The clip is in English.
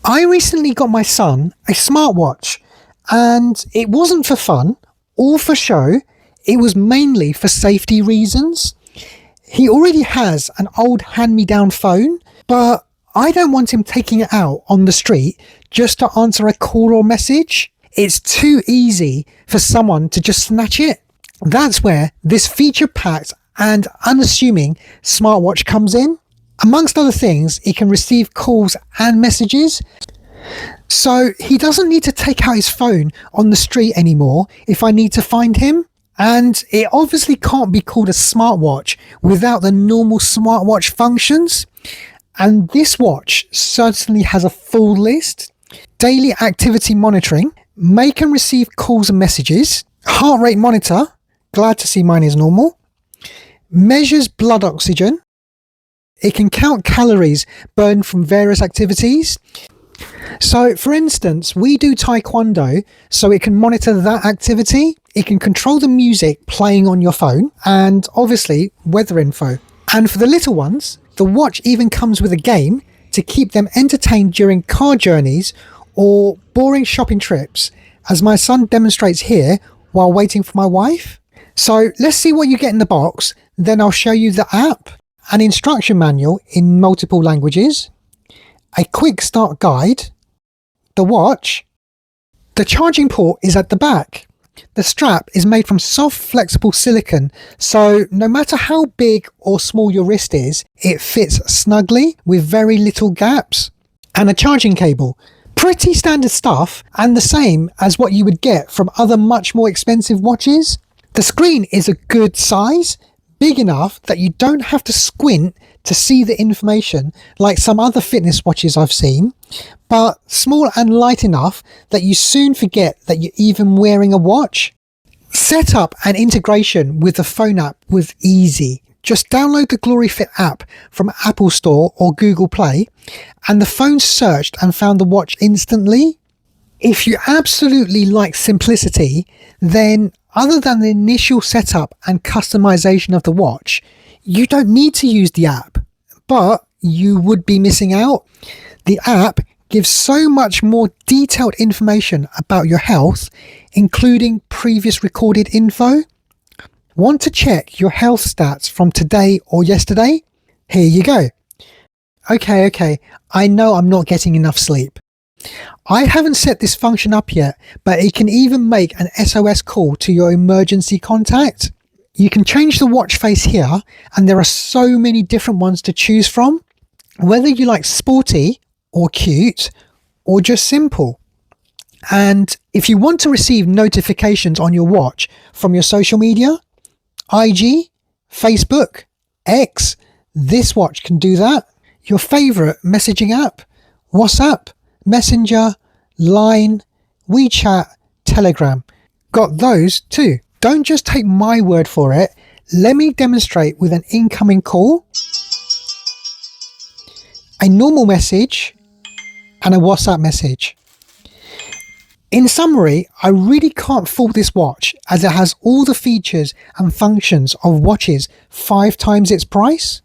I recently got my son a smartwatch, and it wasn't for fun or for show. It was mainly for safety reasons. He already has an old hand-me-down phone, but I don't want him taking it out on the street just to answer a call or message. It's too easy for someone to just snatch it. That's where this feature-packed and unassuming smartwatch comes in. Amongst other things, it can receive calls and messages, so he doesn't need to take out his phone on the street anymore if I need to find him. And it obviously can't be called a smartwatch without the normal smartwatch functions. And this watch certainly has a full list: daily activity monitoring, make and receive calls and messages, heart rate monitor, glad to see mine is normal, measures blood oxygen, it can count calories burned from various activities. So for instance, we do taekwondo, so it can monitor that activity. It can control the music playing on your phone, and obviously weather info. And for the little ones, the watch even comes with a game to keep them entertained during car journeys or boring shopping trips, as my son demonstrates here while waiting for my wife. So let's see what you get in the box, then I'll show you the app, an instruction manual in multiple languages, a quick start guide, the watch. The charging port is at the back. The strap is made from soft, flexible silicone, so no matter how big or small your wrist is, it fits snugly with very little gaps. And a charging cable. Pretty standard stuff, and the same as what you would get from other much more expensive watches. The screen is a good size, big enough that you don't have to squint to see the information like some other fitness watches I've seen, but small and light enough that you soon forget that you're even wearing a watch. Setup and integration with the phone app was easy. Just download the GloryFit app from Apple Store or Google Play, and the phone searched and found the watch instantly. If you absolutely like simplicity, then other than the initial setup and customization of the watch, you don't need to use the app, but you would be missing out. The app gives so much more detailed information about your health, including previous recorded info. Want to check your health stats from today or yesterday? Here you go. Okay, I know I'm not getting enough sleep. I haven't set this function up yet, but it can even make an SOS call to your emergency contact. You can change the watch face here, and there are so many different ones to choose from, whether you like sporty or cute or just simple. And if you want to receive notifications on your watch from your social media, IG, Facebook, X, this watch can do that. Your favorite messaging app, WhatsApp, Messenger, Line, WeChat, Telegram. Got those too. Don't just take my word for it. Let me demonstrate with an incoming call, a normal message, and a WhatsApp message. In summary, I really can't fault this watch as it has all the features and functions of watches 5 times its price.